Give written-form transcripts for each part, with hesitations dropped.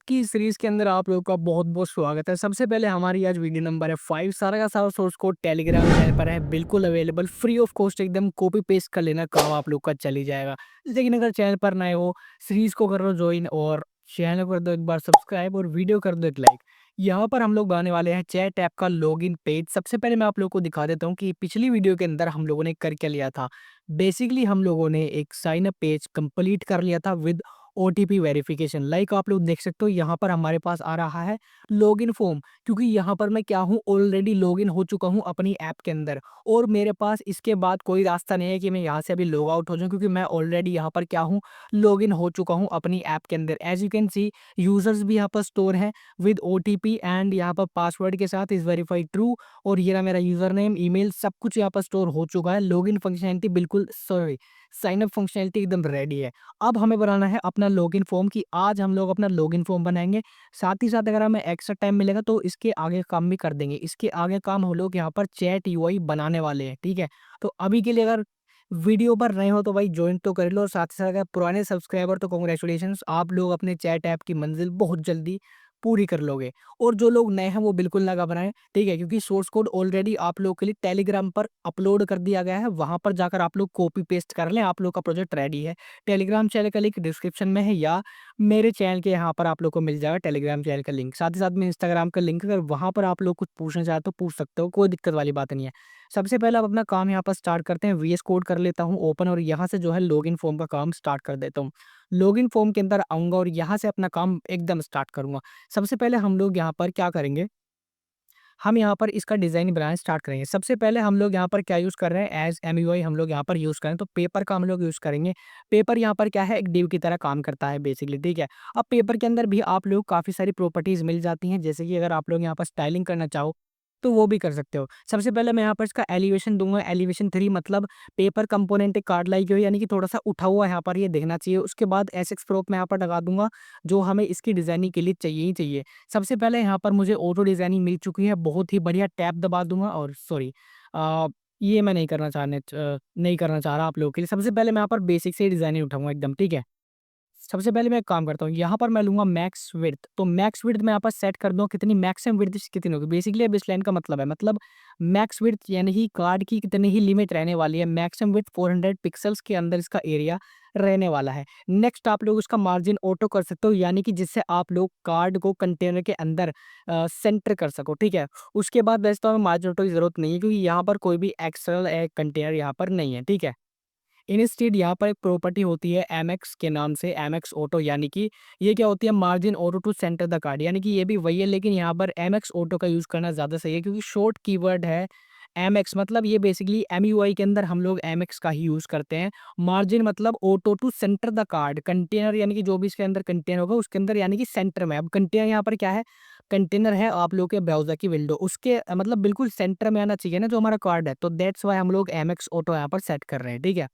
की इस सीरीज के अंदर आप लोगों का बहुत-बहुत स्वागत है। सबसे पहले हमारी आज वीडियो नंबर है 5 सारा का सारा सोर्स कोड टेलीग्राम चैनल पर है, बिल्कुल अवेलेबल फ्री ऑफ कॉस्ट एकदम कॉपी पेस्ट कर लेना काम आप लोग का चल ही जाएगा। लेकिन अगर चैनल पर नए हो, सीरीज को कर लो जॉइन और चैनल को कर दो एक बार सब्सक्राइब और वीडियो कर दो एक लाइक। यहाँ पर हम लोग बनाने वाले हैं चैट ऐप का लॉगिन पेज। सबसे पहले मैं आप लोगों को दिखा देता हूँ कि पिछली वीडियो के अंदर हम लोगों ने कर क्या लिया था। बेसिकली हम लोगों ने एक साइन अप पेज कंप्लीट कर लिया था विद ओटीपी वेरिफिकेशन। लाइक आप लोग देख सकते हो यहाँ पर हमारे पास आ रहा है लॉगिन फॉर्म, क्योंकि यहाँ पर मैं क्या हूँ ऑलरेडी लॉगिन हो चुका हूँ अपनी ऐप के अंदर और मेरे पास इसके बाद कोई रास्ता नहीं है कि मैं यहाँ से अभी लॉग आउट हो जाऊँ, क्योंकि मैं ऑलरेडी यहाँ पर क्या हूँ लॉगिन हो चुका हूँ अपनी ऐप के अंदर। As you can see users भी यहाँ पर स्टोर है विद ओटीपी एंड यहाँ पर पासवर्ड के साथ इज वेरीफाइड ट्रू और ये रहा मेरा यूजर नेम ईमेल सब कुछ यहाँ पर स्टोर हो चुका है। लॉगिन फंक्शनैलिटी बिल्कुल सॉरी साइन अप फंक्शनैलिटी एकदम रेडी है। अब हमें बनाना है अपना लॉगिन फॉर्म कि आज हम लोग अपना लॉगिन फॉर्म बनाएँगे। साथ ही साथ अगर हमें एक्स्ट्रा टाइम मिलेगा तो इसके आगे काम भी कर देंगे। इसके आगे काम हम लोग यहाँ पर चैट यूआई बनाने वाले हैं, ठीक है? तो अभी के लिए अगर वीडियो पर नए हो तो भाई जॉइन तो कर लो और साथ ही साथ अगर पुराने सब्सक्राइबर तो कांग्रेचुलेशंस, आप लोग अपने चैट ऐप की मंजिल बहुत जल्दी पूरी कर लोगे। और जो लोग नए हैं वो बिल्कुल ना घबराएं, ठीक है? क्योंकि सोर्स कोड ऑलरेडी आप लोग के लिए टेलीग्राम पर अपलोड कर दिया गया है, वहां पर जाकर आप लोग कॉपी पेस्ट कर लें, आप लोग का प्रोजेक्ट रेडी है। टेलीग्राम चैनल का लिंक डिस्क्रिप्शन में है या मेरे चैनल के यहाँ पर आप लोग को मिल जाएगा टेलीग्राम चैनल का लिंक। साथ ही साथ में इंस्टाग्राम का लिंक, अगर वहाँ पर आप लोग कुछ पूछना चाहते हो पूछ सकते हो, कोई दिक्कत वाली बात नहीं है। सबसे पहले आप अपना काम यहाँ पर स्टार्ट करते हैं। वीएस कोड कर लेता हूँ ओपन और यहाँ से जो है लॉगिन फॉर्म का काम स्टार्ट कर देता हूँ। लॉगिन फॉर्म के अंदर आऊँगा और यहाँ से अपना काम एकदम स्टार्ट करूँगा। सबसे पहले हम लोग यहाँ पर क्या करेंगे, हम यहाँ पर इसका डिज़ाइन बनाना स्टार्ट करेंगे। सबसे पहले हम लोग यहाँ पर क्या यूज़ कर रहे हैं, एज़ एमयूआई हम लोग यहाँ पर यूज़ करें तो पेपर का हम लोग यूज़ करेंगे। पेपर यहाँ पर क्या है, एक डिव की तरह काम करता है बेसिकली, ठीक है? अब पेपर के अंदर भी आप लोग काफ़ी सारी प्रॉपर्टीज़ मिल जाती हैं, जैसे कि अगर आप लोग यहाँ पर स्टाइलिंग करना चाहो तो वो भी कर सकते हो। सबसे पहले मैं यहाँ पर इसका एलिवेशन दूँगा, एलिवेशन 3 मतलब पेपर कंपोनेंट एक कार्ड लाइक हो, यानी कि थोड़ा-सा उठा हुआ यहाँ पर ये दिखना चाहिए। उसके बाद एसएक्स प्रोप मैं यहाँ पर लगा दूँगा, जो हमें इसकी डिज़ाइनिंग के लिए चाहिए ही चाहिए। सबसे पहले यहाँ पर मुझे ऑटो डिज़ाइनिंग मिल चुकी है, बहुत ही बढ़िया टैब दबा दूँगा और सॉरी अ, ये मैं नहीं करना चाह रहा आप लोगों के लिए। सबसे पहले मैं यहाँ पर बेसिक से ही डिज़ाइनिंग उठाऊँगा एकदम, ठीक है? सबसे पहले मैं एक काम करता हूँ, यहाँ पर मैं लूँगा मैक्स विड्थ, तो मैक्स विड्थ मैं यहाँ पर सेट कर दूँ कितनी मैक्सिमम विड्थ कितनी होगी। बेसिकली अब इस लाइन का मतलब है, मतलब मैक्स विड्थ यानी कि कार्ड की कितनी ही लिमिट रहने वाली है। मैक्सिमम विड्थ 400 पिक्सेल्स के अंदर इसका एरिया रहने वाला है। नेक्स्ट आप लोग इसका मार्जिन ऑटो कर सकते हो, यानी कि जिससे आप लोग कार्ड को कंटेनर के अंदर सेंटर कर सको, ठीक है? उसके बाद वैसे तो हमें मार्जिन ऑटो की ज़रूरत नहीं है, क्योंकि यहाँ पर कोई भी एक्सटर्नल कंटेनर यहाँ पर नहीं है, ठीक है? इंस्टेड यहाँ पर एक प्रॉपर्टी होती है एमएक्स के नाम से, एमएक्स ऑटो, यानी कि ये क्या होती है, margin auto to center the card, यानी कि ये भी वही है, लेकिन यहाँ पर एमएक्स ऑटो का यूज़ करना ज़्यादा सही है, क्योंकि शॉर्ट कीवर्ड है एमएक्स, मतलब ये बेसिकली एमयूआई के अंदर हम लोग एमएक्स का ही यूज़ करते हैं। मार्जिन मतलब auto to center the card, container यानी कि जो भी इसके अंदर कंटेनर होगा उसके अंदर यानी कि सेंटर में। अब कंटेनर यहाँ पर क्या है, कंटेनर है आप लोग के ब्राउज़र की विंडो, उसके मतलब बिल्कुल सेंटर में आना चाहिए ना जो हमारा कार्ड है, तो दैट्स व्हाई हम लोग एमएक्स ऑटो यहाँ पर सेट कर रहे हैं, ठीक है?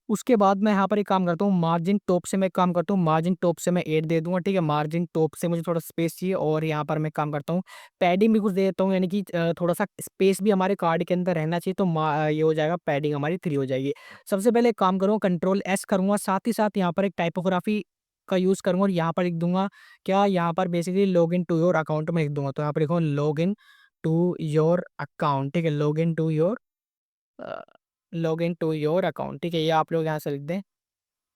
उसके बाद मैं यहाँ पर एक काम करता हूँ, मार्जिन टॉप से मैं एक काम करता हूँ, मार्जिन टॉप से मैं 8 दे दूँगा, ठीक है? मार्जिन टॉप से मुझे थोड़ा स्पेस चाहिए और यहाँ पर मैं काम करता हूँ, पैडिंग भी कुछ दे देता हूँ, यानी कि थोड़ा-सा स्पेस भी हमारे कार्ड के अंदर रहना चाहिए, तो ये हो जाएगा, पैडिंग हमारी 3 हो जाएगी। सबसे पहले एक काम करूँगा, कंट्रोल एस करूँगा, साथ ही साथ यहाँ पर एक टाइपोग्राफी का यूज़ करूँगा और यहाँ पर लिख दूँगा क्या, यहाँ पर basically login to your account में लिख दूँगा, तो यहाँ पर लिखूँगा लॉगिन टू योर अकाउंट, ठीक है? अ, लॉगिन टू योर अकाउंट, ठीक है? ये आप लोग यहाँ से लिख दें।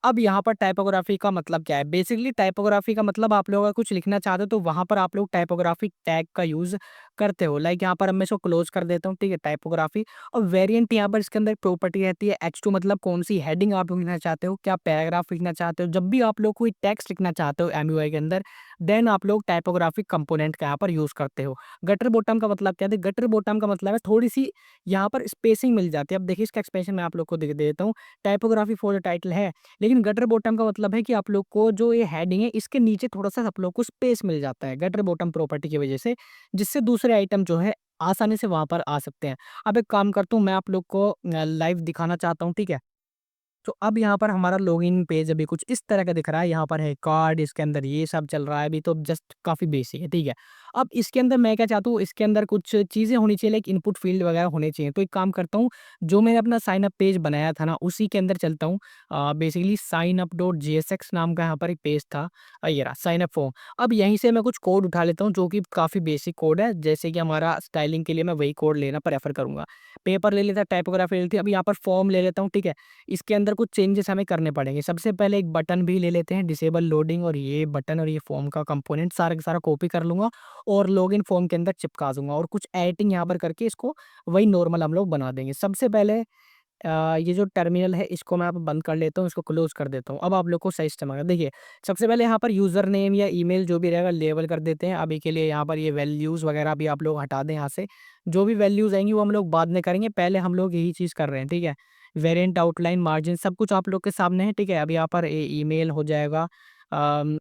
अब यहाँ पर टाइपोग्राफी का मतलब क्या है? बेसिकली टाइपोग्राफी का मतलब आप लोग अगर कुछ लिखना चाहते हो तो वहाँ पर आप लोग टाइपोग्राफिक टैग का यूज़ करते हो। लाइक यहाँ पर अब मैं इसको क्लोज़ कर देता हूँ, ठीक है? टाइपोग्राफी और वेरिएंट यहाँ पर इसके अंदर एक प्रॉपर्टी रहती है H2, मतलब कौन-सी हेडिंग आप लोग लिखना चाहते हो, क्या पैराग्राफ लिखना चाहते हो। जब भी आप लोग कोई टेक्स्ट लिखना चाहते हो एमयूआई के अंदर, देन आप लोग टाइपोग्राफिक कंपोनेंट का यहाँ पर यूज़ करते हो। गटर बॉटम का मतलब क्या है? गटर बॉटम का मतलब है थोड़ी-सी यहाँ पर स्पेसिंग मिल जाती है। अब देखिए इसका एक्सप्लेनेशन मैं आप लोग को दे देता हूँ। टाइपोग्राफी फॉर द टाइटल है, लेकिन गटर बॉटम का मतलब है कि आप लोग को जो ये हेडिंग है इसके नीचे थोड़ा-सा आप लोग को स्पेस मिल जाता है गटर बॉटम प्रॉपर्टी की वजह से, जिससे दूसरे आइटम जो है आसानी से वहाँ पर आ सकते हैं। अब एक काम करता हूँ, मैं आप लोग को लाइव दिखाना चाहता हूँ, ठीक है? तो अब यहाँ पर हमारा लॉगिन पेज अभी कुछ इस तरह का दिख रहा है। यहाँ पर है कार्ड, इसके अंदर ये सब चल रहा है, अभी तो जस्ट काफ़ी बेसिक है, ठीक है? अब इसके अंदर मैं क्या चाहता हूँ, इसके अंदर कुछ चीज़ें होनी चाहिए, लाइक इनपुट फ़ील्ड वगैरह होने चाहिए। तो एक काम करता हूँ, जो मैंने अपना साइन अप पेज बनाया था ना, उसी के अंदर चलता हूँ। बेसिकली signup.jsx नाम का यहाँ पर एक पेज था। ये रहा साइन अप फॉर्म। अब यहीं से मैं कुछ कोड उठा लेता हूँ, जो कि काफ़ी बेसिक कोड है, जैसे कि हमारा स्टाइलिंग के लिए मैं वही कोड लेना प्रेफ़र करूँगा। पेपर ले लेता, टाइपोग्राफी ले लेती, अब यहाँ पर फॉर्म ले लेता हूँ, ठीक है? इसके अंदर कुछ चेंजेस हमें करने पड़ेंगे। सबसे पहले एक बटन भी ले लेते हैं, डिसेबल लोडिंग, और ये बटन और ये फॉर्म का कंपोनेंट सारा का सारा कॉपी कर लूँगा और लॉगिन फॉर्म के अंदर चिपका दूँगा, और कुछ एडिटिंग यहाँ पर करके इसको वही नॉर्मल हम लोग बना देंगे। सबसे पहले ये जो टर्मिनल है, इसको मैं अब बंद कर लेता हूँ, इसको क्लोज़ कर देता हूँ। अब आप लोग को सही सिस्टम आ गया। देखिए, सबसे पहले यहाँ पर यूज़र नेम या ईमेल जो भी रहेगा लेबल कर देते हैं। अभी के लिए यहाँ पर ये वैल्यूज़ वगैरह भी आप लोग हटा दें यहाँ से। जो भी वैल्यूज़ आएँगी वो हम लोग बाद में करेंगे, पहले हम लोग यही चीज़ कर रहे हैं, ठीक है? वेरिएंट, आउटलाइन, मार्जिन सब कुछ आप लोग के सामने है, ठीक है? अब यहाँ पर ईमेल हो जाएगा। अम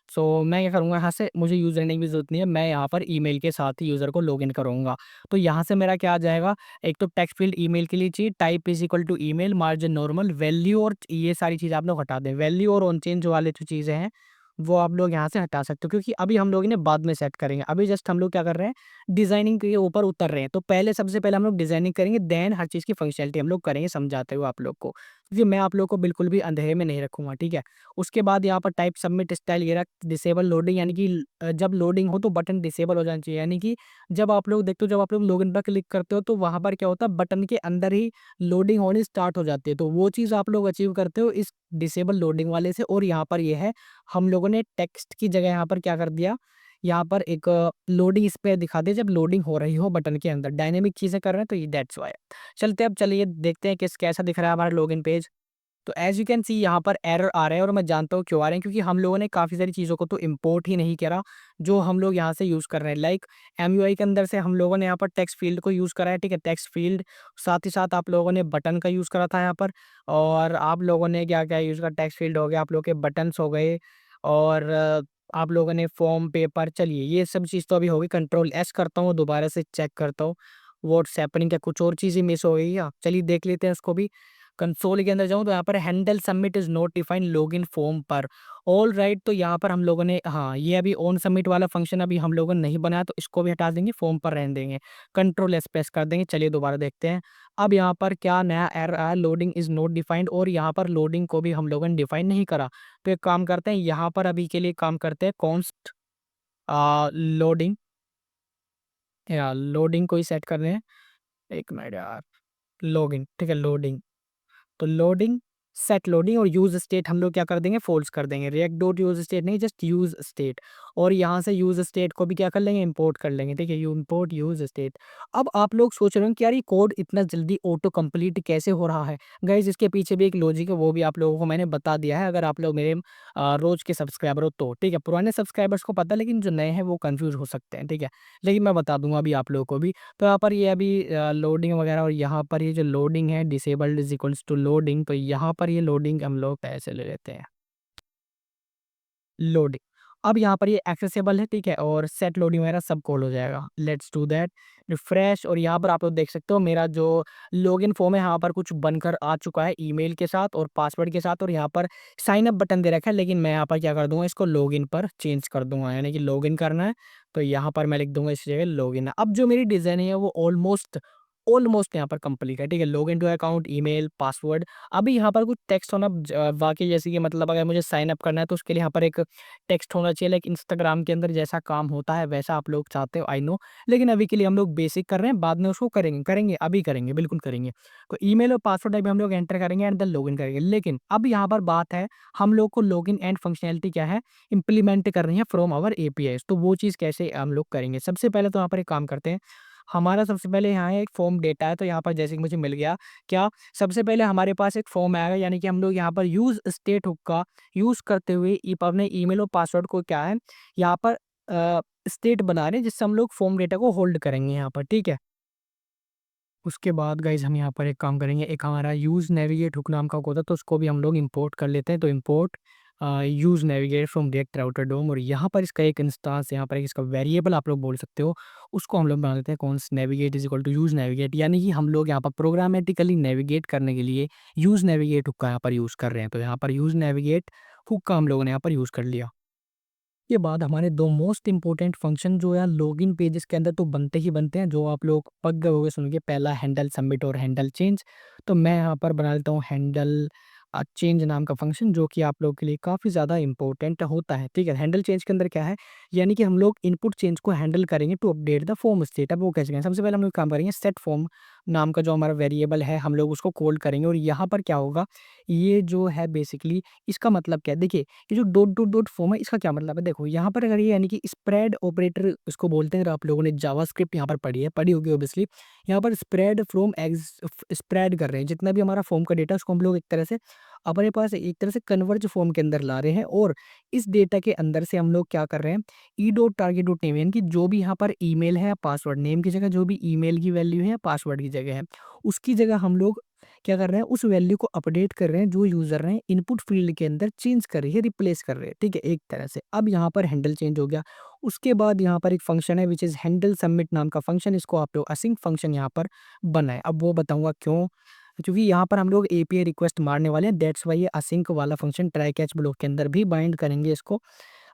सो मैं क्या करूँगा, यहाँ से मुझे यूज़र नेम की ज़रूरत नहीं है, मैं यहाँ पर ईमेल के साथ ही यूज़र को लॉगिन करूँगा। तो यहाँ से मेरा क्या आ जाएगा, एक तो टेक्स्ट फ़ील्ड ईमेल के लिए चाहिए, type is equal to email, margin normal, value, और ये सारी चीज़ें आप लोग हटा दें। वैल्यू और ऑन चेंज वाले जो चीज़ें हैं, वो आप लोग यहाँ से हटा सकते हो, क्योंकि अभी हम लोग इन्हें बाद में सेट करेंगे। अभी जस्ट हम लोग क्या कर रहे हैं, डिज़ाइनिंग के ऊपर उतर रहे हैं। तो पहले सबसे पहले हम लोग डिज़ाइनिंग करेंगे, देन हर चीज़ की फंक्शनैलिटी हम लोग करेंगे समझाते हुए आप लोग को। क्योंकि मैं आप लोग को बिल्कुल भी अंधेरे में नहीं रखूँगा, ठीक है? उसके बाद यहाँ पर टाइप, सबमिट, स्टाइल, ये रहा डिसेबल लोडिंग, यानी कि जब लोडिंग हो तो बटन डिसेबल हो जाना चाहिए। यानी कि जब आप लोग देखते हो, जब आप लोग लॉगिन पर क्लिक करते हो, तो वहाँ पर क्या होता है, बटन के अंदर ही लोडिंग होनी स्टार्ट हो जाती है। तो वो चीज़ आप लोग अचीव करते हो इस डिसेबल लोडिंग वाले से। और यहाँ पर ये है, हम लोगों ने टेक्स्ट की जगह यहाँ पर क्या कर दिया, यहाँ पर एक लोडिंग इस पे दिखा दिया जब लोडिंग हो रही हो बटन के अंदर। डायनामिक चीज़ें कर रहे हैं, तो ये दैट्स व्हाई। चलते अब चलिए देखते हैं कैसा दिख रहा है हमारा लॉगिन पेज। तो एज़ यू कैन सी यहाँ पर एरर आ रहे हैं, और मैं जानता हूँ क्यों आ रहे हैं, क्योंकि हम लोगों ने काफ़ी सारी चीज़ों को तो इम्पोर्ट ही नहीं करा, जो हम लोग यहाँ से यूज़ कर रहे हैं। लाइक एमयूआई के अंदर से हम लोगों ने यहाँ पर टेक्स्ट फ़ील्ड को यूज़ करा है, ठीक है? टेक्स्ट फ़ील्ड, साथ ही साथ आप लोगों ने बटन का यूज़ करा था यहाँ पर, और आप लोगों ने क्या-क्या यूज़ करा, टेक्स्ट फ़ील्ड हो गया, आप लोग के बटन्स हो गए, और आप लोगों ने फ़ॉर्म, पेपर, चलिए ये सब चीज़ तो अभी हो गई। कंट्रोल एस करता हूँ, दोबारा से चेक करता हूँ, व्हाट्स हैपनिंग, क्या कुछ और चीज़ें मिस हो गई क्या? चलिए देख लेते हैं उसको भी। कंसोल के अंदर जाऊँ तो यहाँ पर handle submit is not defined login form पर। ऑलराइट, तो यहाँ पर हम लोगों ने, हाँ, ये अभी ऑन सबमिट वाला फंक्शन अभी हम लोगों ने नहीं बनाया, तो इसको भी हटा देंगे, फॉर्म पर रहने देंगे। कंट्रोल एस प्रेस कर देंगे। चलिए दोबारा देखते हैं। अब यहाँ पर क्या नया एरर आया, लोडिंग इज़ नॉट डिफाइंड, और यहाँ पर लोडिंग को भी हम लोगों ने डिफाइन नहीं करा। तो एक काम करते हैं, यहाँ पर अभी के लिए काम करते हैं, कॉन्स्ट लोडिंग, या लोडिंग को ही सेट कर रहे हैं। 1 मिनट यार, लॉगिन, ठीक है, लोडिंग। तो लोडिंग, सेट लोडिंग और यूज़ स्टेट हम लोग क्या कर देंगे, फ़ॉल्स कर देंगे। रिएक्ट डॉट यूज़ स्टेट नहीं, जस्ट यूज़ स्टेट, और यहाँ से यूज़ स्टेट को भी क्या कर लेंगे, इंपोर्ट कर लेंगे, ठीक है? You import use state. अब आप लोग सोच रहे हो कि यार ये कोड इतना जल्दी ऑटो कंप्लीट कैसे हो रहा है? गाइज़, इसके पीछे भी एक लॉजिक है, वो भी आप लोगों को मैंने बता दिया है, अगर आप लोग मेरे रोज़ के सब्सक्राइबर हो तो, ठीक है? पुराने सब्सक्राइबर्स को पता है, लेकिन जो नए हैं वो कन्फ्यूज़ हो सकते हैं, ठीक है? लेकिन मैं बता दूँगा अभी आप लोगों को भी। तो यहाँ पर ये अभी लोडिंग वगैरह, और यहाँ पर ये जो लोडिंग है, disabled is equals to loading, तो यहाँ पर ये लोडिंग हम लोग ऐसे ले लेते हैं, लोडिंग। अब यहाँ पर ये एक्सेसिबल है, ठीक है? और सेट लोडिंग वगैरह सब कॉल हो जाएगा। लेट्स डू दैट, रिफ्रेश, और यहाँ पर आप लोग देख सकते हो मेरा जो लॉगिन फॉर्म है, यहाँ पर कुछ बनकर आ चुका है ईमेल के साथ और पासवर्ड के साथ, और यहाँ पर साइन अप बटन दे रखा है, लेकिन मैं यहाँ पर क्या कर दूंगा, इसको लॉगिन पर चेंज कर दूंगा, यानी कि लॉगिन करना है, तो यहाँ पर मैं लिख दूंगा इस जगह लॉगिन। अब जो मेरी डिज़ाइन है वो ऑलमोस्ट ऑलमोस्ट यहाँ पर कंप्लीट है, ठीक है? Login to account, email, password. अभी यहाँ पर कुछ टेक्स्ट होना वाकई, जैसे कि मतलब अगर मुझे साइन अप करना है, तो उसके लिए यहाँ पर एक टेक्स्ट होना चाहिए, लाइक इंस्टाग्राम के अंदर जैसा काम होता है वैसा आप लोग चाहते हो, आई नो। लेकिन अभी के लिए हम लोग बेसिक कर रहे हैं, बाद में उसको करेंगे, अभी करेंगे, बिल्कुल करेंगे। तो ईमेल और पासवर्ड अभी हम लोग एंटर करेंगे एंड देन लॉगिन करेंगे। लेकिन अब यहाँ पर बात है, हम लोग को लॉगिन एंड फंक्शनैलिटी क्या है, इंप्लीमेंट करनी है फ्रॉम आवर एपीआईज़। तो वो चीज़ कैसे हम लोग करेंगे? सबसे पहले तो यहाँ पर एक काम करते हैं, हमारा सबसे पहले यहाँ एक फॉर्म डेटा है, तो यहाँ पर जैसे कि मुझे मिल गया, क्या सबसे पहले हमारे पास एक फॉर्म आएगा, यानी कि हम लोग यहाँ पर यूज़ स्टेट हुक का यूज़ करते हुए अपने ईमेल और पासवर्ड को क्या है, यहाँ पर स्टेट बना रहे हैं, जिससे हम लोग फॉर्म डेटा को होल्ड करेंगे यहाँ पर, ठीक है? उसके बाद गाइज़ हम यहाँ पर एक काम करेंगे, एक हमारा यूज़ नेविगेट हुक नाम का कोड है, तो उसको भी हम लोग इंपोर्ट कर लेते हैं। तो import use navigate from React Router DOM, और यहाँ पर इसका एक इंस्टांस, यहाँ पर एक इसका वेरिएबल आप लोग बोल सकते हो, उसको हम लोग बना देते हैं const navigate is equal to use navigate, यानी कि हम लोग यहाँ पर प्रोग्रामेटिकली नेविगेट करने के लिए यूज़ नेविगेट हुक का यहाँ पर यूज़ कर रहे हैं। तो यहाँ पर यूज़ नेविगेट हुक का हम लोगों ने यहाँ पर यूज़ कर लिया। के बाद हमारे 2 मोस्ट इम्पोर्टेंट फंक्शन जो यार लॉगिन पेजेस के अंदर तो बनते ही बनते हैं, जो आप लोग पक गए होंगे सुन के। पहला हैंडल सबमिट और हैंडल चेंज। तो मैं यहाँ पर बना लेता हूँ हैंडल चेंज नाम का फंक्शन, जो कि आप लोगों के लिए काफ़ी ज़्यादा इम्पोर्टेंट होता है, ठीक है। हैंडल चेंज के अंदर क्या है, यानी कि हम लोग इनपुट चेंज को हैंडल करेंगे to update the form state. अब वो कैसे करेंगे, सबसे पहले हम लोग काम करेंगे, सेट फॉर्म नाम का जो हमारा वेरिएबल है हम लोग उसको कॉल करेंगे। और यहाँ पर क्या होगा, ये जो है बेसिकली इसका मतलब क्या है, देखिए ये जो डॉट डॉट डॉट फॉर्म है इसका क्या मतलब है। देखो यहाँ पर अगर ये यानी कि स्प्रेड ऑपरेटर इसको बोलते हैं, अगर आप लोगों ने जावास्क्रिप्ट यहाँ पर पढ़ी है, पढ़ी होगी ऑब्वियसली। यहाँ पर स्प्रेड फ्रॉम एग्ज स्प्रेड कर रहे हैं, जितना भी हमारा फॉर्म का डेटा उसको हम लोग एक तरह से अपने पास एक तरह से कन्वर्ज फॉर्म के अंदर ला रहे हैं। और इस डेटा के अंदर से हम लोग क्या कर रहे हैं, E dot target dot name, यानी कि जो भी यहाँ पर ईमेल है या पासवर्ड, नेम की जगह जो भी ईमेल की वैल्यू है या पासवर्ड की जगह है, उसकी जगह हम लोग क्या कर रहे हैं, उस वैल्यू को अपडेट कर रहे हैं जो यूजर ने इनपुट फील्ड के अंदर चेंज कर रही है, रिप्लेस कर रहे हैं, ठीक है, एक तरह से। अब यहाँ पर हैंडल चेंज हो गया। उसके बाद यहाँ पर एक फंक्शन है विच इज हैंडल सबमिट नाम का फंक्शन, इसको आप लोग असिंक फंक्शन यहाँ पर बनाए। अब वो बताऊंगा क्यों, क्योंकि यहाँ पर हम लोग एपीआई रिक्वेस्ट मारने वाले हैं, दैट्स वाई ये असिंक वाला फंक्शन ट्राई कैच ब्लॉक के अंदर भी बाइंड करेंगे इसको।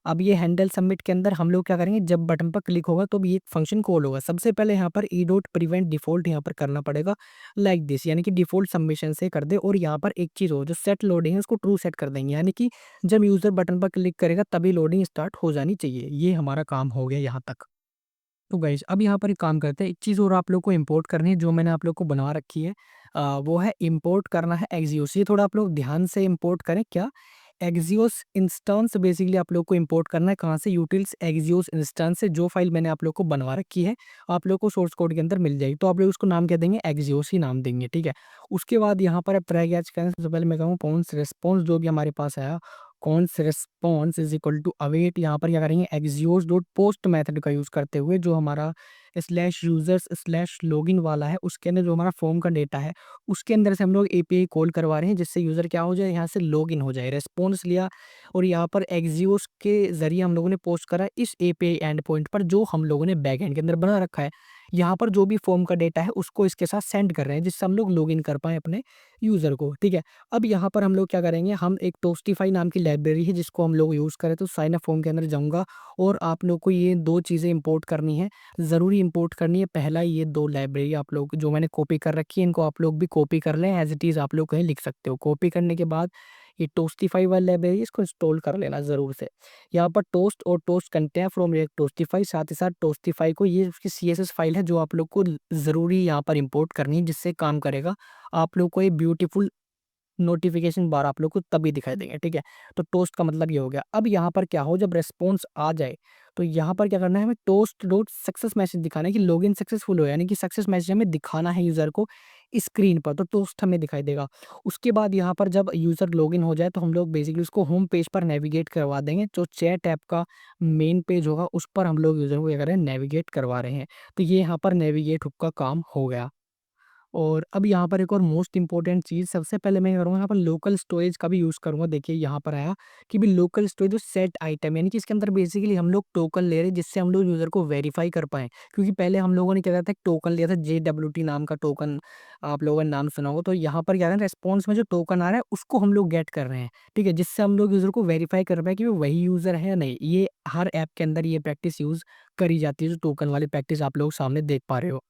अब ये हैंडल सबमिट के अंदर हम लोग क्या करेंगे, जब बटन पर क्लिक होगा तो ये फंक्शन कॉल होगा। सबसे पहले यहाँ पर ई डॉट प्रिवेंट डिफॉल्ट यहाँ पर करना पड़ेगा लाइक दिस, यानी कि डिफॉल्ट सबमिशन से कर दे। और यहाँ पर एक चीज़ हो, जो सेट लोडिंग है उसको ट्रू सेट कर देंगे, यानी कि जब यूजर बटन पर क्लिक करेगा तभी लोडिंग स्टार्ट हो जानी चाहिए। ये हमारा काम हो गया यहाँ तक। तो गाइज अब यहाँ पर एक काम करते हैं, एक चीज़ और आप लोग को इंपोर्ट करनी है जो मैंने आप लोग को बना रखी है। वो है इंपोर्ट करना है एक्सियोस। ये थोड़ा आप लोग ध्यान से इंपोर्ट करें, क्या एक्सियोस इंस्टेंस बेसिकली आप लोग को इंपोर्ट करना है। कहाँ से, यूटिल्स एक्सियोस इंस्टेंस से, जो फाइल मैंने आप लोग को बनवा रखी है आप लोग को सोर्स कोड के अंदर मिल जाएगी। तो आप लोग उसको नाम क्या देंगे, एक्सियोस ही नाम देंगे, ठीक है। उसके बाद यहाँ पर ट्राई कैच करें, सबसे पहले मैं कहूँ कौन रिस्पॉन्स जो भी हमारे पास आया, कौन response is equal to await. यहाँ पर क्या करेंगे, एक्सियोस डॉट पोस्ट मेथड का यूज करते हुए जो हमारा स्लैश यूजर्स स्लैश लॉगिन वाला है उसके अंदर जो हमारा फॉर्म का डेटा है उसके अंदर से हम लोग एपीआई कॉल करवा रहे हैं, जिससे यूजर क्या हो जाए, यहाँ से लॉगिन हो जाए। रेस्पॉन्स लिया और यहाँ पर एक्सियोस के जरिए हम लोगों ने पोस्ट करा इस एपीआई एंड पॉइंट पर जो हम लोगों ने बैक एंड के अंदर बना रखा है। यहाँ पर जो भी फॉर्म का डेटा है उसको इसके साथ सेंड कर रहे हैं, जिससे हम लोग लॉगिन कर पाए अपने यूजर को, ठीक है। अब यहाँ पर हम लोग क्या करेंगे, हम एक टोस्टिफाई नाम की लाइब्रेरी है जिसको हम लोग यूज़ करें, तो साइन अप फॉर्म के अंदर जाऊँगा और आप लोग को ये 2 चीज़ें इंपोर्ट करनी है, ज़रूरी इंपोर्ट करनी है। पहला, ये 2 लाइब्रेरी आप लोग जो मैंने कॉपी कर रखी है इनको आप लोग भी कॉपी कर लें, एज़ इट इज़ आप लोग कहीं लिख सकते हो। कॉपी करने के बाद ये टोस्टिफाई वाली लाइब्रेरी इसको इंस्टॉल कर लेना ज़रूर से। यहाँ पर टोस्ट और टोस्ट कंटेन फ्रॉम रिएक्ट टोस्टिफाई, साथ ही साथ टोस्टिफाई को ये उसकी सीएसएस फाइल है जो आप लोग को ज़रूरी यहाँ पर इंपोर्ट करनी है, जिससे काम करेगा। आप लोग को ये ब्यूटीफुल नोटिफिकेशन बार आप लोग को तभी दिखाई देंगे, ठीक है। तो टोस्ट का मतलब ये हो गया। अब यहाँ पर क्या हो, जब रिस्पॉन्स आ जाए तो यहाँ पर क्या करना है, हमें टोस्ट डॉट सक्सेस मैसेज दिखाना है कि लॉगिन सक्सेसफुल हो, यानी कि सक्सेस मैसेज हमें दिखाना है यूजर को स्क्रीन पर, तो टोस्ट हमें दिखाई देगा। उसके बाद यहाँ पर जब यूजर लॉगिन हो जाए तो हम लोग बेसिकली उसको होम पेज पर नेविगेट करवा देंगे, जो चैट ऐप का मेन पेज होगा उस पर हम लोग यूजर को क्या कर रहे हैं, नेविगेट करवा रहे हैं। तो ये यहाँ पर नेविगेट हुक का काम हो गया। और अब यहाँ पर एक और मोस्ट इम्पोर्टेंट चीज़, सबसे पहले मैं करूँगा यहाँ पर लोकल स्टोरेज का भी यूज़ करूँगा। देखिए यहाँ पर आया कि भी लोकल स्टोरेज जो सेट आइटम, यानी कि इसके अंदर बेसिकली हम लोग टोकन ले रहे हैं, जिससे हम लोग यूज़र को वेरीफाई कर पाएँ। क्योंकि पहले हम लोगों ने क्या था, एक टोकन लिया था JWT नाम का टोकन, आप लोगों ने नाम सुना होगा। तो यहाँ पर क्या है, रेस्पॉन्स में जो टोकन आ रहा है उसको हम लोग गेट कर रहे हैं, ठीक है, जिससे हम लोग यूज़र को वेरीफाई कर पाएँ कि वो वही यूज़र है या नहीं। ये हर ऐप के अंदर ये प्रैक्टिस यूज़ करी जाती है, जो टोकन वाली प्रैक्टिस आप लोग सामने देख पा रहे हो।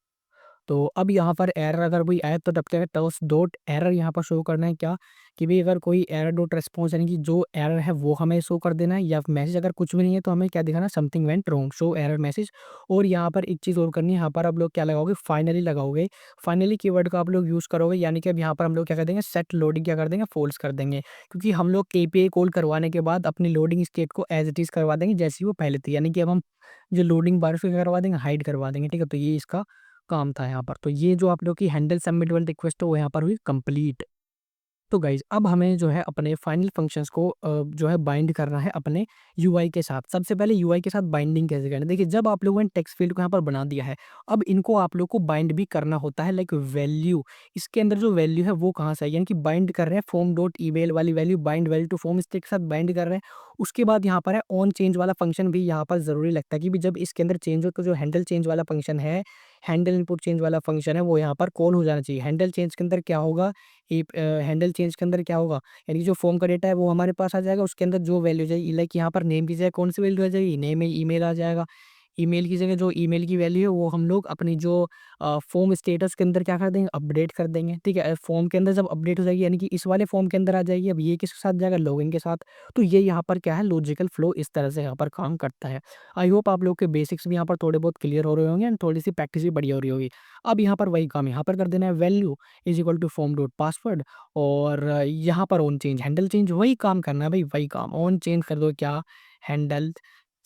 तो अब यहाँ पर एरर अगर कोई आए तो तब क्या है, टोस्ट डॉट एरर यहाँ पर शो करना है, क्या कि भाई अगर कोई एरर डॉट रिस्पॉन्स, यानी कि जो एरर है वो हमें शो कर देना है, या मैसेज अगर कुछ भी नहीं है तो हमें क्या दिखाना, something went wrong, show error message. और यहाँ पर एक चीज़ और करनी है, यहाँ पर आप लोग क्या लगाओगे, फाइनली लगाओगे। फाइनली कीवर्ड का आप लोग यूज़ करोगे, यानी कि अब यहाँ पर हम लोग क्या कर देंगे, सेट लोडिंग क्या कर देंगे, फॉल्स कर देंगे। क्योंकि हम लोग एपीआई कॉल करवाने के बाद अपनी लोडिंग स्टेट को एज इट इज़ करवा देंगे जैसी वो पहले थी, यानी कि अब हम जो लोडिंग बार उसको क्या करवा देंगे, हाइड करवा देंगे, ठीक है। तो ये इसका काम था यहाँ पर। तो ये जो आप लोग की हैंडल सबमिट वाली रिक्वेस्ट है वो यहाँ पर हुई कंप्लीट। तो गाइज़ अब हमें जो है अपने फाइनल फंक्शंस को जो है बाइंड करना है अपने यूआई के साथ। सबसे पहले यूआई के साथ बाइंडिंग कैसे करना है? देखिए, जब आप लोगों ने टेक्स्ट फील्ड को यहाँ पर बना दिया है, अब इनको आप लोग को बाइंड भी करना होता है लाइक वैल्यू। इसके अंदर जो वैल्यू है वो कहाँ से आई? यानी कि बाइंड कर रहे हैं फॉर्म डॉट ईमेल वाली value, bind value to form state के साथ बाइंड कर रहे हैं। उसके बाद यहाँ पर है ऑन चेंज वाला फंक्शन भी यहाँ पर ज़रूरी लगता है कि भी जब इसके अंदर चेंज हो तो जो हैंडल चेंज वाला फंक्शन है हैंडल इनपुट चेंज वाला फंक्शन है वो यहाँ पर कॉल हो जाना चाहिए। हैंडल चेंज के अंदर क्या होगा, हैंडल चेंज के अंदर क्या होगा, यानी जो फॉर्म का डेटा है वो हमारे पास आ जाएगा, उसके अंदर जो वैल्यू जाएगी, लाइक यहाँ पर नेम की जगह कौन सी वैल्यू आ जाएगी, नेम में ईमेल आ जाएगा। ईमेल की जगह जो ईमेल की वैल्यू है वो हम लोग अपनी जो फॉर्म स्टेटस के अंदर क्या कर देंगे, अपडेट कर देंगे, ठीक है। फॉर्म के अंदर जब अपडेट हो जाएगी यानी कि इस वाले फॉर्म के अंदर आ जाएगी, अब ये किसके साथ जाएगा, लॉगिन के साथ। तो ये यहाँ पर क्या है, लॉजिकल फ्लो इस तरह से यहाँ पर काम करता है। आई होप आप लोग के बेसिक्स भी यहाँ पर थोड़े बहुत क्लियर हो रहे होंगे एंड थोड़ी सी प्रैक्टिस भी बढ़िया हो रही होगी। अब यहाँ पर वही काम यहाँ पर कर देना है, value is equal to form dot password, और यहाँ पर ऑन चेंज हैंडल चेंज वही काम करना है भाई, वही काम ऑन चेंज कर दो, क्या, हैंडल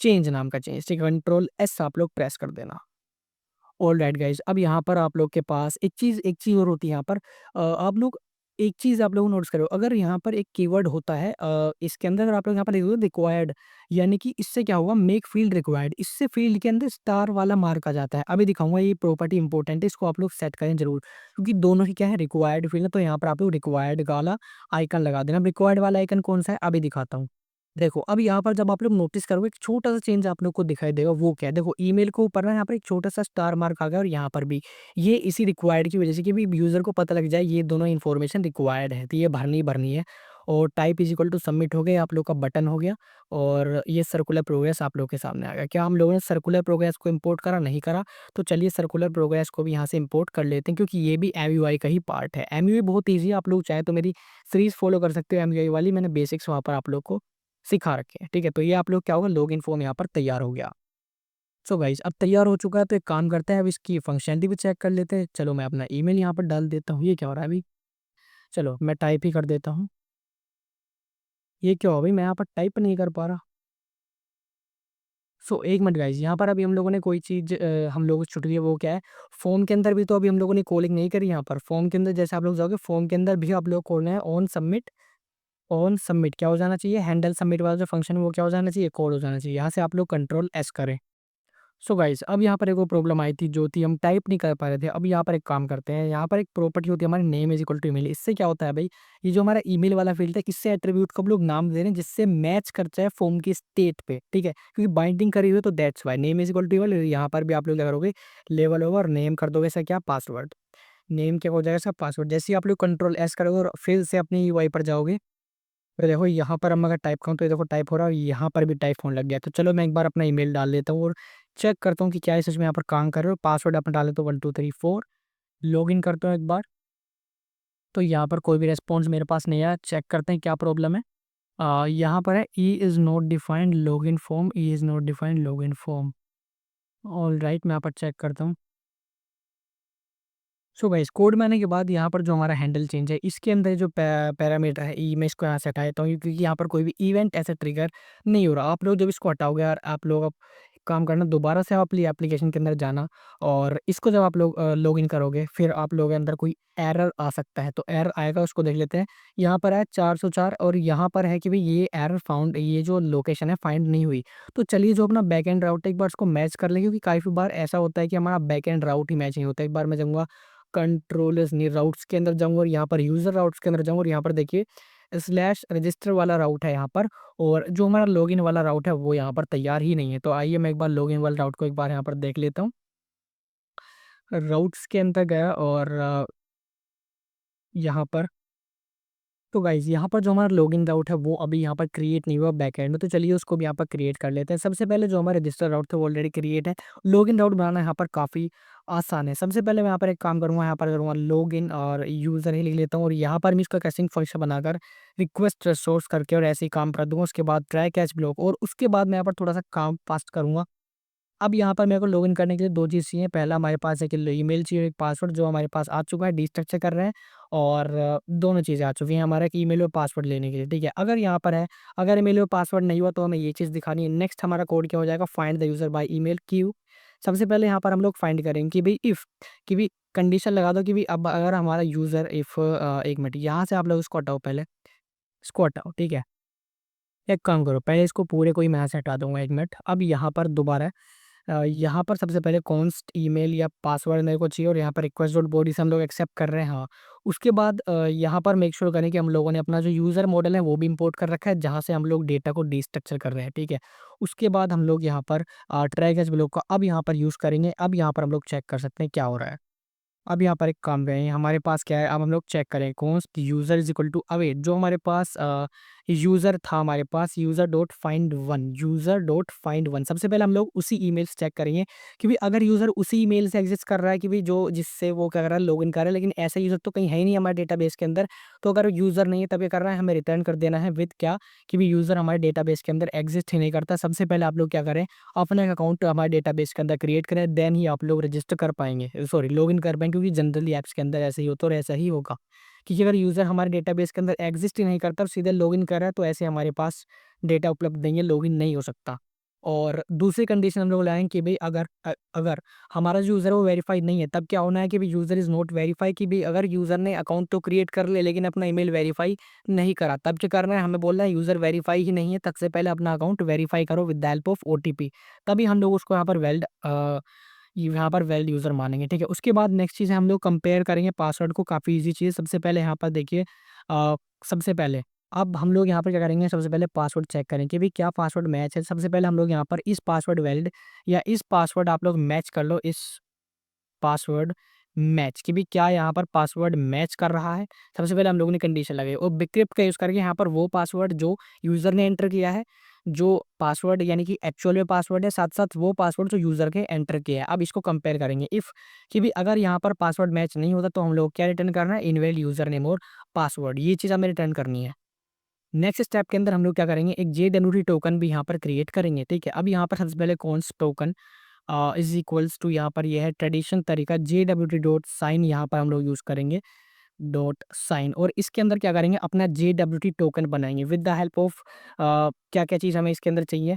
चेंज नाम का चेंज, ठीक है। कंट्रोल एस आप लोग प्रेस कर देना। ऑलराइट गाइस, अब यहाँ पर आप लोग के पास एक चीज़ और होती है यहाँ पर, आप लोग एक चीज़ आप लोग नोटिस करो, अगर यहाँ पर एक कीवर्ड होता है इसके अंदर, अगर आप लोग यहाँ पर देखो रिक्वायर्ड, यानी कि इससे क्या होगा, मेक फील्ड रिक्वायर्ड, इससे फील्ड के अंदर स्टार वाला मार्क आ जाता है। अभी दिखाऊंगा, ये प्रॉपर्टी इंपॉर्टेंट है, इसको आप लोग सेट करें जरूर, क्योंकि दोनों ही क्या है, रिक्वायर्ड फील्ड है। तो यहाँ पर आप लोग रिक्वायर्ड वाला आइकन लगा देना। रिक्वायर्ड वाला आइकन कौन सा है, अभी दिखाता हूँ। देखो, अब यहाँ पर जब आप लोग नोटिस करोगे, एक छोटा-सा चेंज आप लोग को दिखाई देगा, वो क्या है? देखो, ईमेल के ऊपर ना यहाँ पर एक छोटा-सा स्टार मार्क आ गया और यहाँ पर भी। ये इसी रिक्वायर्ड की वजह से, कि भी यूज़र को पता लग जाए ये दोनों इन्फॉर्मेशन रिक्वायर्ड है, तो ये भरनी ही भरनी है। और type is equal to submit हो गया, आप लोग का बटन हो गया, और ये सर्कुलर प्रोग्रेस आप लोग के सामने आ गया। क्या हम लोगों ने सर्कुलर प्रोग्रेस को इम्पोर्ट करा? नहीं करा। तो चलिए सर्कुलर प्रोग्रेस को भी यहाँ से इम्पोर्ट कर लेते हैं, क्योंकि ये भी एमयूआई का ही पार्ट है। एमयूआई बहुत ईज़ी है, आप लोग चाहे तो मेरी सीरीज़ फॉलो कर सकते हो एमयूआई वाली, मैंने बेसिक्स वहाँ पर आप लोग को सिखा रखे हैं, ठीक है। तो ये आप लोग क्या होगा, लॉगिन फॉर्म यहाँ पर तैयार हो गया। सो गाइस, अब तैयार हो चुका है, तो एक काम करते हैं, अब इसकी फंक्शनैलिटी भी चेक कर लेते हैं। चलो मैं अपना ईमेल यहाँ पर डाल देता हूँ। ये क्या हो रहा है अभी, चलो मैं टाइप ही कर देता हूँ। ये क्या हो भाई, मैं यहाँ पर टाइप नहीं कर पा रहा। सो एक मिनट गाइस, यहाँ पर अभी हम लोगों ने कोई चीज़ हम लोगों को छूट गई है, वो क्या है, फॉर्म के अंदर भी तो अभी हम लोगों ने कॉलिंग नहीं करी। यहाँ पर फॉर्म के अंदर जैसे आप लोग जाओगे, फॉर्म के अंदर भी आप लोग को खोलना है ऑन सबमिट। ऑन सबमिट क्या हो जाना चाहिए, हैंडल सबमिट वाला जो फंक्शन है वो क्या हो जाना चाहिए, कॉल हो जाना चाहिए। यहाँ से आप लोग कंट्रोल एस करें। सो गाइस, अब यहाँ पर एक और प्रॉब्लम आई थी, जो थी हम टाइप नहीं कर पा रहे थे। अब यहाँ पर एक काम करते हैं, यहाँ पर एक प्रॉपर्टी होती है हमारी, name is equal to email. इससे क्या होता है भाई, ये जो हमारा ईमेल वाला फील्ड है, इससे एट्रीब्यूट को हम लोग नाम दे रहे हैं जिससे मैच करता है फॉर्म की स्टेट पे, ठीक है, क्योंकि बाइंडिंग करी हुई है, तो that's why name is equal to email. यहाँ पर भी आप लोग क्या करोगे, लेवल ओवर नेम कर दोगे ऐसा, क्या, पासवर्ड। नेम क्या हो जाएगा सर, पासवर्ड। जैसे ही आप लोग कंट्रोल एस करोगे और फिर से अपनी यूआई पर जाओगे, तो देखो यहाँ पर हम अगर टाइप करूँ, तो ये देखो टाइप हो रहा है, यहाँ पर भी टाइप होने लग गया। तो चलो मैं एक बार अपना ईमेल डाल देता हूँ और चेक करता हूँ कि क्या ये सच में यहाँ पर काम कर रहे हो। पासवर्ड अपना डाले तो 1234, लॉगिन करता हूँ एक बार, तो यहाँ पर कोई भी रेस्पॉन्स मेरे पास नहीं आया। चेक करते हैं क्या प्रॉब्लम है। यहाँ पर है e is not defined login form, e is not defined login form. All right, मैं यहाँ पर चेक करता हूँ। सो गाइस, कोड में आने के बाद यहाँ पर जो हमारा हैंडल चेंज है, इसके अंदर जो पैरामीटर है ई, मैं इसको यहाँ से हटा देता हूँ, क्योंकि यहाँ पर कोई भी इवेंट ऐसे ट्रिगर नहीं हो रहा। आप लोग जब इसको हटाओगे यार, आप लोग अब एक काम करना, दोबारा से आप अपनी एप्लीकेशन के अंदर जाना, और इसको जब आप लोग लॉगिन करोगे, फिर आप लोगों के अंदर कोई एरर आ सकता है। तो एरर आएगा, उसको देख लेते हैं। यहाँ पर है 404, और यहाँ पर है कि भाई ये एरर फाउंड, ये जो लोकेशन है फाइंड नहीं हुई। तो चलिए जो अपना बैक एंड राउट है, एक बार उसको मैच कर लें, क्योंकि काफ़ी बार ऐसा होता है कि हमारा back and route he match नहीं होता। एक बार मैं जाऊँगा कंट्रोलर्स नहीं, राउट्स के अंदर जाऊँगा, और यहाँ पर यूज़र राउट्स के अंदर जाऊँगा, और यहाँ पर देखिए स्लैश रजिस्टर वाला राउट है यहाँ पर, और जो हमारा लॉगिन वाला राउट है वो यहाँ पर तैयार ही नहीं है। तो आइए मैं एक बार लॉगिन वाला राउट को एक बार यहाँ पर देख लेता हूँ। राउट्स के अंदर गया, और यहाँ पर, तो गाइज़ यहाँ पर जो हमारा लॉगिन राउट है वो अभी यहाँ पर क्रिएट नहीं हुआ बैकएंड में। तो चलिए उसको भी यहाँ पर क्रिएट कर लेते हैं। सबसे पहले जो हमारा रजिस्टर राउट था वो ऑलरेडी क्रिएट है। लॉगिन राउट बनाना यहाँ पर काफ़ी आसान है। सबसे पहले मैं यहाँ पर एक काम करूँगा, यहाँ पर करूँगा लॉगिन और यूज़र ही लिख लेता हूँ, और यहाँ पर मैं इसका कैशिंग फंक्शन बनाकर रिक्वेस्ट सोर्स करके और ऐसे ही काम कर दूँगा। उसके बाद ट्राई कैच ब्लॉक, और उसके बाद मैं यहाँ पर थोड़ा सा काम फास्ट करूँगा। अब यहाँ पर मेरे को लॉगिन करने के लिए 2 चीज़ चाहिए। पहला हमारे पास एक ईमेल चाहिए, एक पासवर्ड, जो हमारे पास आ चुका है, डिस्ट्रक्चर कर रहे हैं, और दोनों चीज़ें आ चुकी हैं हमारा, एक ईमेल और पासवर्ड लेने के लिए, ठीक है। अगर यहाँ पर है, अगर ईमेल और पासवर्ड नहीं हुआ तो हमें ये चीज़ दिखानी है। नेक्स्ट हमारा कोड क्या हो जाएगा, find the user by email Q. सबसे पहले यहाँ पर हम लोग फाइंड करेंगे कि भई इफ़, कि भई कंडीशन लगा दो कि भई अब अगर हमारा यूज़र इफ़ 1 मिनट, यहाँ से आप लोग इसको हटाओ पहले, इसको हटाओ, ठीक है। एक काम करो, पहले इसको पूरे को ही मैं यहाँ से हटा दूँगा, 1 मिनट। अब यहाँ पर दोबारा यहाँ पर सबसे पहले कॉन्स्ट ईमेल या पासवर्ड मेरे को चाहिए और यहाँ पर रिक्वेस्ट डॉट बॉडी से हम लोग एक्सेप्ट कर रहे हैं, हाँ। उसके बाद यहाँ पर मेक श्योर करें कि हम लोगों ने अपना जो यूज़र मॉडल है वो भी इंपोर्ट कर रखा है, जहाँ से हम लोग डेटा को डिस्ट्रक्चर कर रहे हैं, ठीक है। उसके बाद हम लोग यहाँ पर ट्रैक एज ब्लॉक का अब यहाँ पर यूज़ करेंगे। अब यहाँ पर हम लोग चेक कर सकते हैं क्या हो रहा है। अब यहाँ पर एक काम है, हमारे पास क्या है, अब हम लोग चेक करें const user is equal to await जो हमारे पास यूज़र था, हमारे पास यूज़र डॉट फाइंड वन सबसे पहले हम लोग उसी ईमेल से चेक करेंगे कि भाई अगर यूज़र उसी ईमेल से एग्जिस्ट कर रहा है कि भाई जो जिससे वो क्या कर रहा है, लॉगिन कर रहा है, लेकिन ऐसा यूज़र तो कहीं है ही नहीं हमारे डेटाबेस के अंदर। तो अगर यूज़र नहीं है तब ये कर रहा है, हमें रिटर्न कर देना है विद क्या, कि भाई यूज़र हमारे डेटाबेस के अंदर एग्जिस्ट ही नहीं करता। सबसे पहले आप लोग क्या करें, अपना एक अकाउंट हमारे डेटाबेस के अंदर क्रिएट करें, देन ही आप लोग रजिस्टर कर पाएँगे, सॉरी लॉगिन कर पाएँगे, क्योंकि जनरली ऐप्स के अंदर ऐसे ही होता है और ऐसा ही होगा। क्योंकि अगर यूज़र हमारे डेटाबेस के अंदर एग्ज़िस्ट ही नहीं करता और सीधे लॉगिन कर रहा है, तो ऐसे हमारे पास डेटा उपलब्ध नहीं है, लॉगिन नहीं हो सकता। और दूसरी कंडीशन हम लोग लाएँ कि भई अगर हमारा जो यूज़र है वो वेरीफ़ाइड नहीं है, तब क्या होना है कि भई यूज़र इज़ नॉट वेरीफ़ाइड, कि भई अगर यूज़र ने अकाउंट तो क्रिएट कर लिया लेकिन अपना ईमेल वेरीफ़ाई नहीं करा, तब क्या करना है, हमें बोलना है यूज़र वेरीफ़ाई ही नहीं है, सबसे पहले अपना अकाउंट वेरीफ़ाई करो with the help of OTP. तभी हम लोग उसको यहाँ पर वैलिड यूज़र मानेंगे, ठीक है। उसके बाद नेक्स्ट चीज़ है, हम लोग कंपेयर करेंगे पासवर्ड को, काफ़ी ईज़ी चीज़ है। सबसे पहले यहाँ पर देखिए सबसे पहले अब हम लोग यहाँ पर क्या करेंगे, सबसे पहले पासवर्ड चेक करें कि भई क्या पासवर्ड मैच है। सबसे पहले हम लोग यहाँ पर इस पासवर्ड वैलिड या इस पासवर्ड आप लोग मैच कर लो, इस पासवर्ड मैच कि भी क्या यहाँ पर पासवर्ड मैच कर रहा है। सबसे पहले हम लोगों ने कंडीशन लगाई और बिक्रिप्ट का यूज़ करके यहाँ पर वो पासवर्ड जो यूज़र ने एंटर किया है, जो पासवर्ड यानी कि एक्चुअल में पासवर्ड है, साथ-साथ वो पासवर्ड जो यूज़र के एंटर किया है। अब इसको कंपेयर करेंगे इफ कि भी अगर यहाँ पर पासवर्ड मैच नहीं होता, तो हम लोग क्या रिटर्न करना है, इनवैलिड यूज़र नेम और पासवर्ड, ये चीज़ हमें रिटर्न करनी है। नेक्स्ट स्टेप के अंदर हम लोग क्या करेंगे, एक जेडब्ल्यूटी टोकन भी यहाँ पर क्रिएट करेंगे, ठीक है। अब यहाँ पर सबसे पहले const token is equals to यहाँ पर ये है ट्रेडिशन तरीका जेडब्ल्यूटी डॉट साइन, यहाँ पर हम लोग यूज़ करेंगे डॉट साइन और इसके अंदर क्या करेंगे, अपना जेडब्ल्यूटी टोकन बनाएँगे विद द हेल्प ऑफ क्या-क्या चीज़ हमें इसके अंदर चाहिए।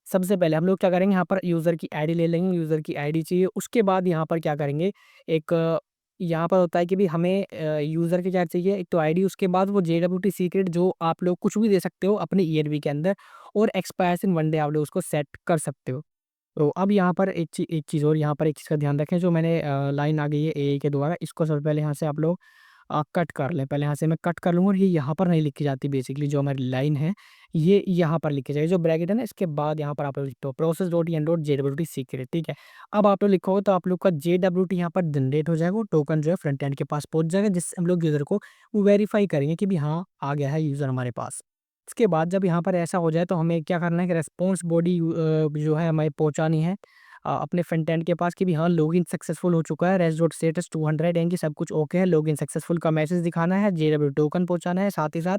सबसे पहले हम लोग क्या करेंगे, यहाँ पर यूज़र की आईडी ले लेंगे, यूज़र की आईडी चाहिए। उसके बाद यहाँ पर क्या करेंगे, एक यहाँ पर होता है कि भई हमें यूज़र की क्या चाहिए, एक तो आईडी, उसके बाद वो जेडब्ल्यूटी सीक्रेट जो आप लोग कुछ भी दे सकते हो अपने ईएनवी के अंदर और एक्सपायर्स इन 1 डे आप लोग उसको सेट कर सकते हो। तो अब यहाँ पर एक चीज़ और यहाँ पर एक चीज़ का ध्यान रखें, जो मैंने लाइन आ गई है एआई के द्वारा, इसको सबसे पहले यहाँ से आप लोग कट कर लें। पहले यहाँ से मैं कट कर लूँगा और ये यहाँ पर नहीं लिखी जाती, बेसिकली जो हमारी लाइन है, ये यहाँ पर लिखी जाएगी। जो ब्रैकेट है ना, इसके बाद यहाँ पर आप लोग लिखते हो process dot env dot JWT secret, ठीक है। अब आप लोग लिखोगे तो आप लोग का जेडब्ल्यूटी यहाँ पर जनरेट हो जाएगा, वो टोकन जो है फ्रंट एंड के पास पहुँच जाएगा, जिससे हम लोग यूज़र को वेरीफ़ाई करेंगे कि भी हाँ, आ गया है यूज़र हमारे पास। इसके बाद जब यहाँ पर ऐसा हो जाए, तो हमें क्या करना है कि रिस्पॉन्स बॉडी जो है हमें पहुँचानी है अपने फ्रंट एंड के पास कि भी हाँ, लॉगिन सक्सेसफुल हो चुका है, रेज़ डॉट स्टेटस 200 यानी कि सब कुछ ओके है, लॉगिन सक्सेसफुल का मैसेज दिखाना है, जेडब्ल्यू टोकन पहुँचाना है, साथ ही साथ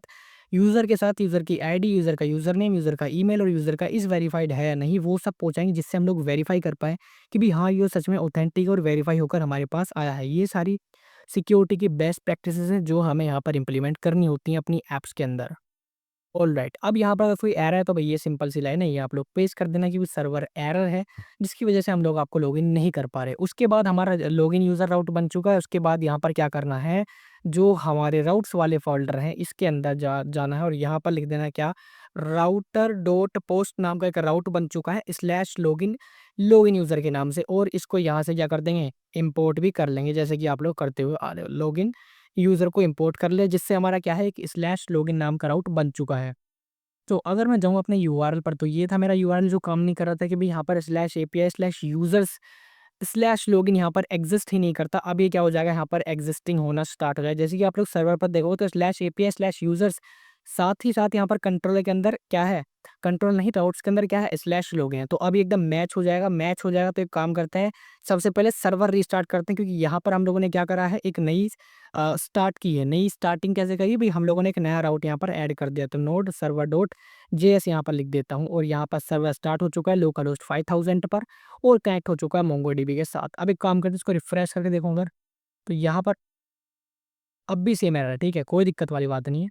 यूज़र के साथ यूज़र की आईडी, यूज़र का यूज़र नेम, यूज़र का ईमेल और यूज़र का इज़ वेरिफाइड है या नहीं, वो सब पहुँचाएँगे, जिससे हम लोग वेरीफ़ाई कर पाएँ कि भी हाँ, ये सच में ऑथेंटिक और वेरीफ़ाई होकर हमारे पास आया है। ये सारी सिक्योरिटी की बेस्ट प्रैक्टिसेज़ हैं, जो हमें यहाँ पर इम्प्लीमेंट करनी होती हैं अपनी ऐप्स के अंदर। ऑलराइट, अब यहाँ पर अगर कोई एरर है, तो भई ये सिंपल सी लाइन है, ये आप लोग पेस्ट कर देना कि सर्वर एरर है, जिसकी वजह से हम लोग आपको लॉगिन नहीं कर पा रहे। उसके बाद हमारा लॉगिन यूज़र राउट बन चुका है, उसके बाद यहाँ पर क्या करना है, जो हमारे राउट्स वाले फ़ोल्डर हैं, इसके अंदर जाना है और यहाँ पर लिख देना है क्या, राउटर डॉट पोस्ट नाम का एक राउट बन चुका है स्लैश लॉगिन, लॉगिन यूज़र के नाम से, और इसको यहाँ से क्या कर देंगे, इम्पोर्ट भी कर लेंगे, जैसे कि आप लोग करते हुए आ रहे हो। लॉगिन यूज़र को इम्पोर्ट कर लिया, जिससे हमारा क्या है, एक स्लैश लॉगिन नाम का राउट बन चुका है। तो अगर मैं जाऊँ अपने यूआरएल पर, तो ये था मेरा यूआरएल जो काम नहीं कर रहा था कि भई यहाँ पर slash API slash users slash login यहाँ पर एग्ज़िस्ट ही नहीं करता। अब ये क्या हो जाएगा, यहाँ पर एग्ज़िस्टिंग होना स्टार्ट हो जाएगा। जैसे कि आप लोग सर्वर पर देखोगे तो स्लैश एपीआई स्लैश यूज़र्स, साथ ही साथ यहाँ पर कंट्रोलर के अंदर क्या है, कंट्रोल नहीं राउट्स के अंदर क्या है, स्लैश लॉगिन है। तो अब ये एकदम मैच हो जाएगा, तो एक काम करते हैं, सबसे पहले सर्वर रीस्टार्ट करते हैं, क्योंकि यहाँ पर हम लोगों ने क्या करा है, एक नई स्टार्ट की है। नई स्टार्टिंग कैसे करी भई, हम लोगों ने एक नया राउट यहाँ पर ऐड कर दिया। तो नोड सर्वर डॉट जेएस यहाँ पर लिख देता हूँ और यहाँ पर सर्वर स्टार्ट हो चुका है लोकल होस्ट 5000 पर और कनेक्ट हो चुका है मोंगोडीबी के साथ। अब एक काम करते हैं, इसको रिफ्रेश करके देखो अगर, तो यहाँ पर अब भी सेम एरर है, ठीक है, कोई दिक्कत वाली बात नहीं है।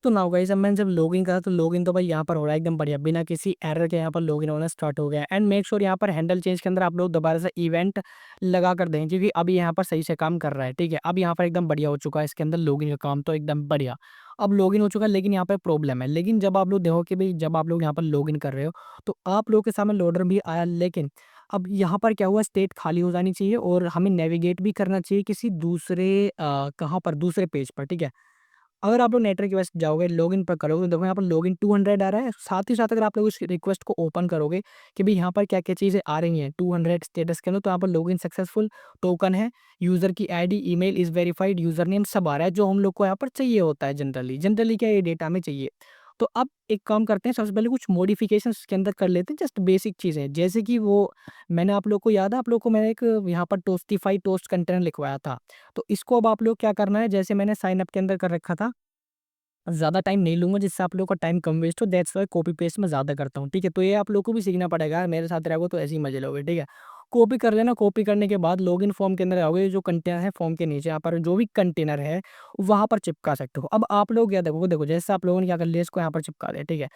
तो नाउ गाइस अब मैंने जब लॉगिन करा तो लॉगिन तो भाई यहाँ पर हो रहा है एकदम बढ़िया, बिना किसी एरर के यहाँ पर लॉगिन होना स्टार्ट हो गया। एंड मेक श्योर यहाँ पर हैंडल चेंज के अंदर आप लोग दोबारा से इवेंट लगा कर दें, क्योंकि अभी यहाँ पर सही से काम कर रहा है। ठीक है, अब यहाँ पर एकदम बढ़िया हो चुका है इसके अंदर लॉगिन का काम, तो एकदम बढ़िया अब लॉगिन हो चुका है। लेकिन यहाँ पर प्रॉब्लम है, लेकिन जब आप लोग देखो कि भाई जब आप लोग यहाँ पर लॉगिन कर रहे हो तो आप लोगों के सामने लोडर भी आया, लेकिन अब यहाँ पर क्या हुआ, स्टेट खाली हो जानी चाहिए और हमें नेविगेट भी करना चाहिए किसी दूसरे कहाँ पर, दूसरे पेज पर। ठीक है, अगर आप लोग नेट रिक्वेस्ट जाओगे, लॉगिन पर करोगे तो देखो यहाँ पर लॉगिन 200 आ रहा है। साथ ही साथ अगर आप लोग इस रिक्वेस्ट को ओपन करोगे कि भाई यहाँ पर क्या-क्या चीज़ें आ रही हैं 200 स्टेटस के अंदर, तो यहाँ पर लॉगिन सक्सेसफुल, टोकन है, यूज़र की ID, email is verified, user name सब आ रहा है, जो हम लोग को यहाँ पर चाहिए होता है जनरली। जनरली क्या ये डेटा हमें चाहिए। तो अब एक काम करते हैं, सबसे पहले कुछ मॉडिफिकेशंस इसके अंदर कर लेते हैं, जस्ट बेसिक चीज़ें। जैसे कि वो मैंने आप लोग को याद है, आप लोग को मैंने एक यहाँ पर टोस्टिफाई टोस्ट कंटेनर लिखवाया था। तो इसको अब आप लोग क्या करना है, जैसे मैंने साइन अप के अंदर कर रखा था, ज़्यादा टाइम नहीं लूँगा जिससे आप लोगों का टाइम कम वेस्ट हो, दैट्स व्हाई कॉपी पेस्ट मैं ज़्यादा करता हूँ। ठीक है? तो ये आप लोगों को भी सीखना पड़ेगा, मेरे साथ रहोगे तो ऐसे ही मज़े लोगे। ठीक है? कॉपी कर लेना, कॉपी करने के बाद लॉगिन फॉर्म के अंदर आओगे, जो कंटेनर है फॉर्म के नीचे यहाँ पर जो भी कंटेनर है, वहाँ पर चिपका सकते हो। अब आप लोग क्या देखोगे, देखो जैसे आप लोगों ने क्या कर लिया, इसको यहाँ पर चिपका दिया। ठीक है?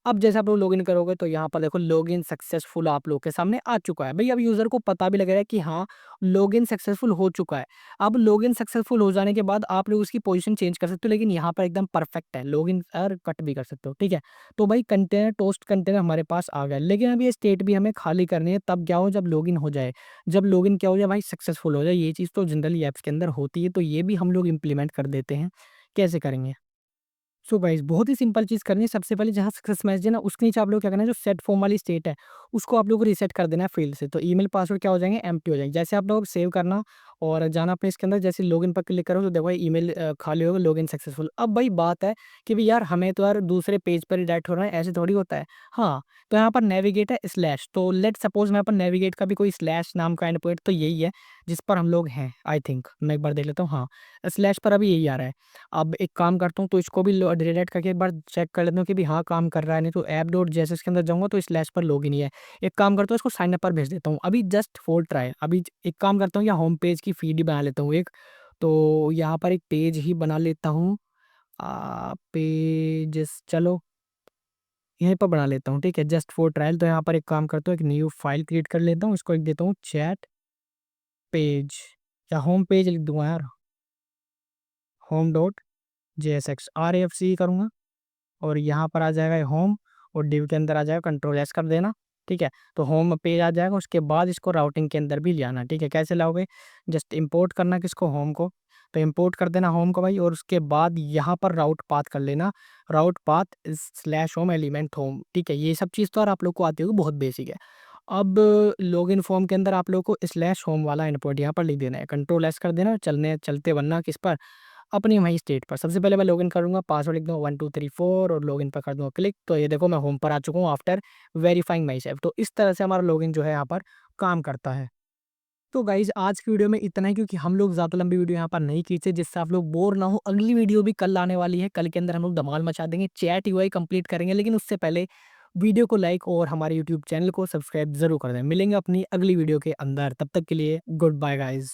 अब जैसे आप लोग लॉगिन करोगे तो यहाँ पर देखो लॉगिन सक्सेसफुल आप लोग के सामने आ चुका है। भई अब यूज़र को पता भी लग रहा है कि हाँ, लॉगिन सक्सेसफुल हो चुका है। अब लॉगिन सक्सेसफुल हो जाने के बाद आप लोग उसकी पोज़ीशन चेंज कर सकते हो, लेकिन यहाँ पर एकदम परफेक्ट है, लॉगिन और कट भी कर सकते हो, ठीक है? तो भाई कंटेनर टोस्ट कंटेनर हमारे पास आ गया, लेकिन अब ये स्टेट भी हमें खाली करनी है, तब क्या हो, जब लॉगिन हो जाए। जब लॉगिन क्या हो जाए भाई, सक्सेसफुल हो जाए, ये चीज़ तो जनरली ऐप्स के अंदर होती है, तो ये भी हम लोग इम्प्लीमेंट कर देते हैं। कैसे करेंगे? सो गाइस बहुत ही सिंपल चीज़ करनी है। सबसे पहले जहाँ सक्सेस मैसेज है ना, उसके नीचे आप लोग क्या करना है, जो सेट फॉर्म वाली स्टेट है, उसको आप लोगों को रीसेट कर देना है फ़ील्ड से। तो ईमेल पासवर्ड क्या हो जाएँगे, एम्प्टी हो जाएँगे। जैसे आप लोग सेव करना और जाना अपने इसके अंदर, जैसे लॉगिन पर क्लिक करो तो देखो ईमेल खाली होगा, लॉगिन सक्सेसफुल। अब भाई बात है कि भई यार हमें तो यार दूसरे पेज पर ही डायरेक्ट हो रहा है, ऐसे थोड़ी होता है। हाँ, तो यहाँ पर नेविगेट है स्लैश, तो लेट्स सपोज़ मैं पर नेविगेट का भी कोई स्लैश नाम का एंड पॉइंट तो यही है, जिस पर हम लोग हैं आई थिंक। मैं एक बार देख लेता हूँ, हाँ, स्लैश पर अभी यही आ रहा है। अब एक काम करता हूँ, तो इसको भी लो डिलीट करके एक बार चेक कर लेता हूँ कि भी हाँ, काम कर रहा है, नहीं तो ऐप डॉट जेएसएस के अंदर जाऊँगा तो स्लैश पर लॉगिन ही है। एक काम करता हूँ, इसको साइन अप पर भेज देता हूँ, अभी जस्ट फॉर ट्राई। अभी एक काम करता हूँ, या होम पेज की फीड ही बना लेता हूँ एक, तो यहाँ पर एक पेज ही बना लेता हूँ। पेजेस चलो यहीं पर बना लेता हूँ, ठीक है? Just for trial. तो यहाँ पर एक काम करता हूँ, एक न्यू फाइल क्रिएट कर लेता हूँ, इसको एक देता हूँ चैट पेज, या होम पेज लिख दूँगा यार, होम डॉट जेएसएक्स आरएफसी करूँगा और यहाँ पर आ जाएगा ये होम, और डिव के अंदर आ जाएगा, कंट्रोल एस कर देना, ठीक है? तो होम पेज आ जाएगा, उसके बाद इसको राउटिंग के अंदर भी ले आना, ठीक है? कैसे लाओगे? जस्ट इंपोर्ट करना किसको, होम को, तो इंपोर्ट कर देना होम को भाई, और उसके बाद यहाँ पर राउट पाथ कर लेना, route path slash home element home, ठीक है? ये सब चीज़ तो यार आप लोग को आती होगी, बहुत बेसिक है। अब लॉगिन फॉर्म के अंदर आप लोग को स्लैश होम वाला इनपुट यहाँ पर लिख देना है, कंट्रोल एस कर देना, चलते वरना किस पर, अपनी वहीं स्टेट पर। सबसे पहले मैं लॉगिन करूँगा, पासवर्ड लिख दूँगा 1 2 3 4 और लॉगिन पर कर दूँगा क्लिक, तो ये देखो मैं होम पर आ चुका हूँ आफ्टर वेरीफाइंग माई सेल्फ। तो इस तरह से हमारा लॉगिन जो है यहाँ पर काम करता है। तो गाइज़ आज की वीडियो में इतना ही, क्योंकि हम लोग ज़्यादा लंबी वीडियो यहाँ पर नहीं खींचे, जिससे आप लोग बोर ना हो। अगली वीडियो भी कल आने वाली है, कल के अंदर हम लोग धमाल मचा देंगे, चैट यूआई कंप्लीट करेंगे, लेकिन उससे पहले वीडियो को लाइक और हमारे यूट्यूब चैनल को सब्सक्राइब ज़रूर कर दें। मिलेंगे अपनी अगली वीडियो के अंदर, तब तक के लिए गुड बाय गाइज़।